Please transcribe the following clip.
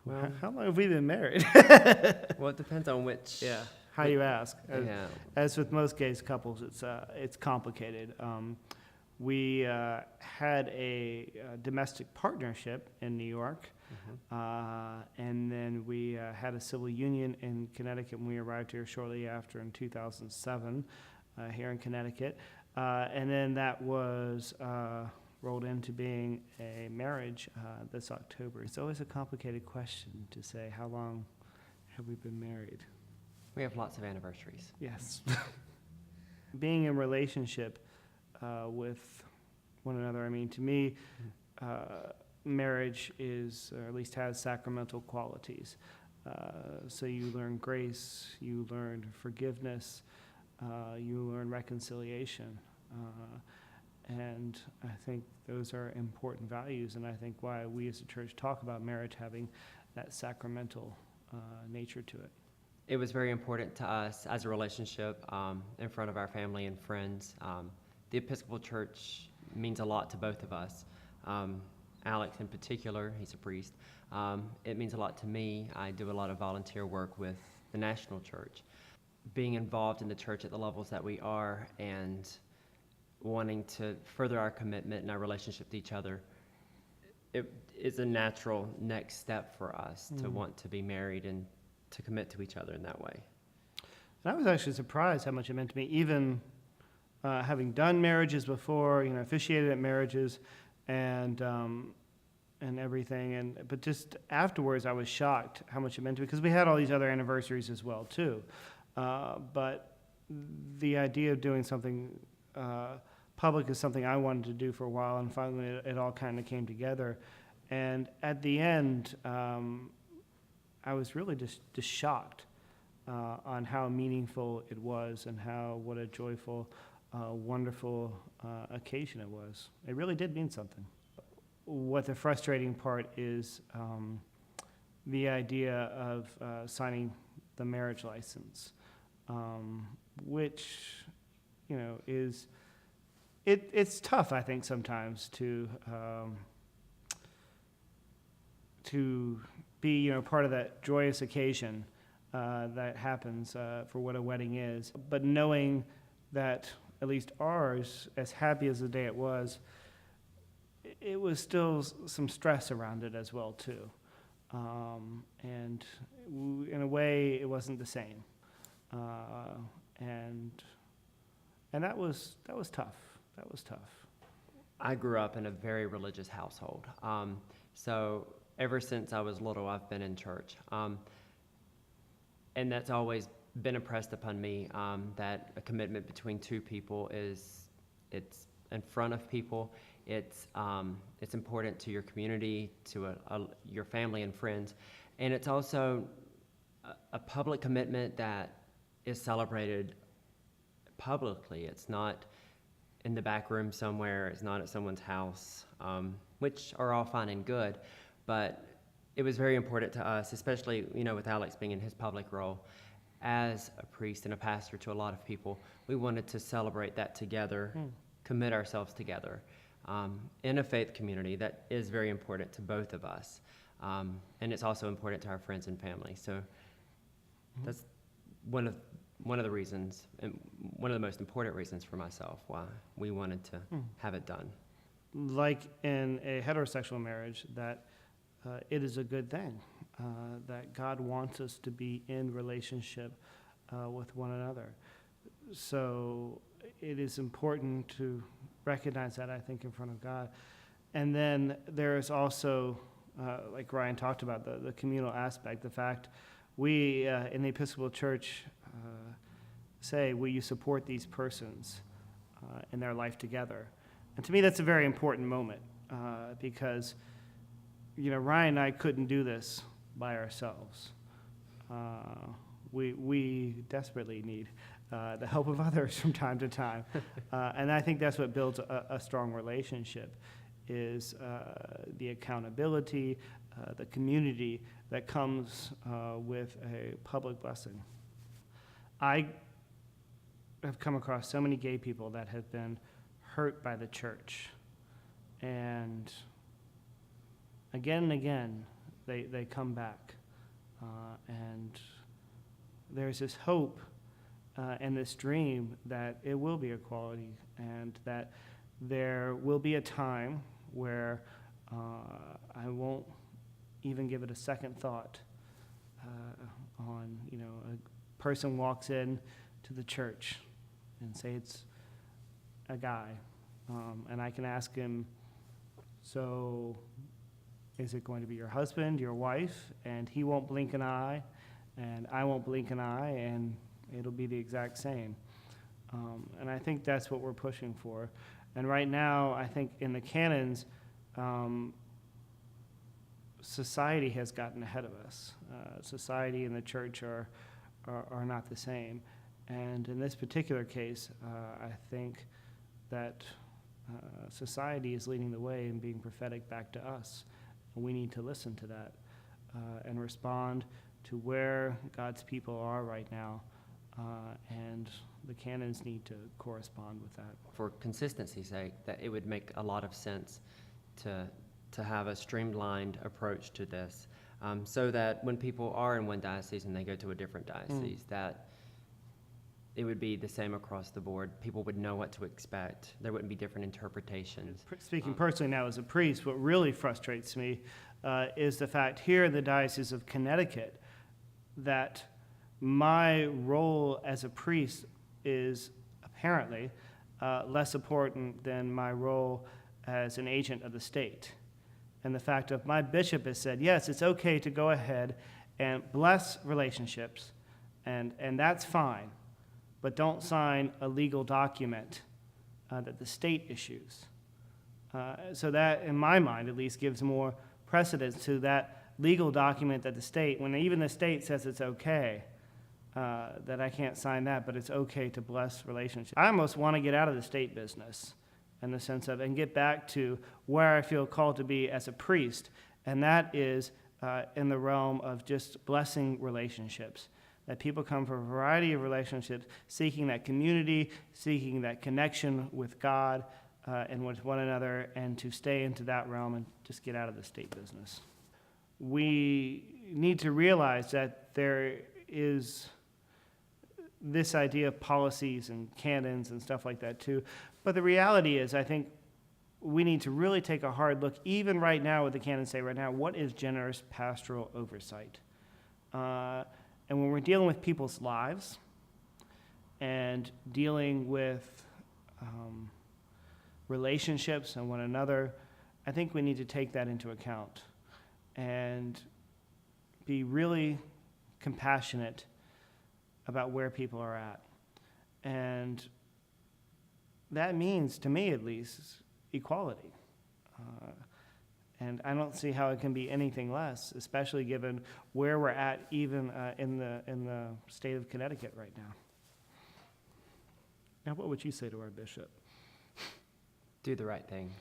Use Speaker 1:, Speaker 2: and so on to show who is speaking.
Speaker 1: Well,
Speaker 2: How long have we been married?
Speaker 1: well, it depends on which.
Speaker 2: Yeah, how you ask.
Speaker 1: Yeah.
Speaker 2: As with most gay couples, it's complicated. We had a domestic partnership in New York, and then we had a civil union in Connecticut when we arrived here shortly after in 2007 here in Connecticut. And then that was rolled into being a marriage this October. It's always a complicated question to say, how long have we been married?
Speaker 1: We have lots of anniversaries.
Speaker 2: Yes. Being in relationship with one another, I mean, to me, marriage is, or at least has sacramental qualities. So you learn grace, you learn forgiveness, you learn reconciliation. And I think those are important values, and I think why we as a church talk about marriage having that sacramental nature to it.
Speaker 1: It was very important to us as a relationship in front of our family and friends. The Episcopal Church means a lot to both of us. Alex in particular, he's a priest. It means a lot to me. I do a lot of volunteer work with the National Church. Being involved in the church at the levels that we are and wanting to further our commitment and our relationship to each other, it is a natural next step for us to want to be married and to commit to each other in that way.
Speaker 2: And I was actually surprised how much it meant to me, even having done marriages before, officiated at marriages and everything. But just afterwards, I was shocked how much it meant to me, because we had all these other anniversaries as well, too. But the idea of doing something public is something I wanted to do for a while, and finally it all kind of came together. And at the end, I was really just shocked on how meaningful it was and what a joyful, wonderful occasion it was. It really did mean something. What the frustrating part is the idea of signing the marriage license, which, is, it's tough, I think, sometimes to be, part of that joyous occasion that happens for what a wedding is. But knowing that at least ours, as happy as the day it was was still some stress around it as well, too. And in a way, it wasn't the same. And that was tough. That was tough.
Speaker 1: I grew up in a very religious household. So ever since I was little, I've been in church. And that's always been impressed upon me, that a commitment between two people it's in front of people. It's important to your community, to your family and friends. And it's also a public commitment that is celebrated publicly. It's not in the back room somewhere. It's not at someone's house, which are all fine and good. But it was very important to us, especially, with Alex being in his public role as a priest and a pastor to a lot of people. We wanted to celebrate that together, commit ourselves together in a faith community that is very important to both of us. And it's also important to our friends and family. So that's one of the reasons, and one of the most important reasons for myself why we wanted to have it done.
Speaker 2: Like in a heterosexual marriage, that it is a good thing, that God wants us to be in relationship with one another. So it is important to recognize that, I think, in front of God. And then there is also, like Ryan talked about, the communal aspect, the fact we in the Episcopal Church say, will you support these persons in their life together? And to me, that's a very important moment because, Ryan and I couldn't do this by ourselves. We desperately need the help of others from time to time. And I think that's what builds a strong relationship, is the accountability, the community that comes with a public blessing. I have come across so many gay people that have been hurt by the church. And again, They come back. And there's this hope and this dream that it will be equality, and that there will be a time where I won't even give it a second thought on, a person walks in to the church and say it's a guy, and I can ask him, so is it going to be your husband, your wife? And he won't blink an eye, and I won't blink an eye, and it'll be the exact same. And I think that's what we're pushing for. And right now, I think in the canons, society has gotten ahead of us. Society and the church are not the same. And in this particular case, I think that society is leading the way and being prophetic back to us. And we need to listen to that and respond to where God's people are right now. And the canons need to correspond with that.
Speaker 1: For consistency's sake, that it would make a lot of sense to have a streamlined approach to this, so that when people are in one diocese and they go to a different diocese, that it would be the same across the board. People would know what to expect. There wouldn't be different interpretations.
Speaker 2: Speaking personally now as a priest, what really frustrates me is the fact here in the Diocese of Connecticut that my role as a priest is apparently less important than my role as an agent of the state. And the fact of my bishop has said, yes, it's okay to go ahead and bless relationships, and that's fine, but don't sign a legal document that the state issues. So that, in my mind at least, gives more precedence to that legal document that the state, when even the state says it's okay, that I can't sign that, but it's okay to bless relationships. I almost want to get out of the state business in the sense of, and get back to where I feel called to be as a priest, and that is in the realm of just blessing relationships. That people come from a variety of relationships, seeking that community, seeking that connection with God and with one another, and to stay into that realm and just get out of the state business. We need to realize that there is this idea of policies and canons and stuff like that too. But the reality is, I think we need to really take a hard look, even right now what the canons say right now, what is generous pastoral oversight? And when we're dealing with people's lives and dealing with relationships and one another, I think we need to take that into account and be really compassionate about where people are at. And that means, to me at least, equality. And I don't see how it can be anything less, especially given where we're at even in the state of Connecticut right now. Now, what would you say to our bishop?
Speaker 1: Do the right thing.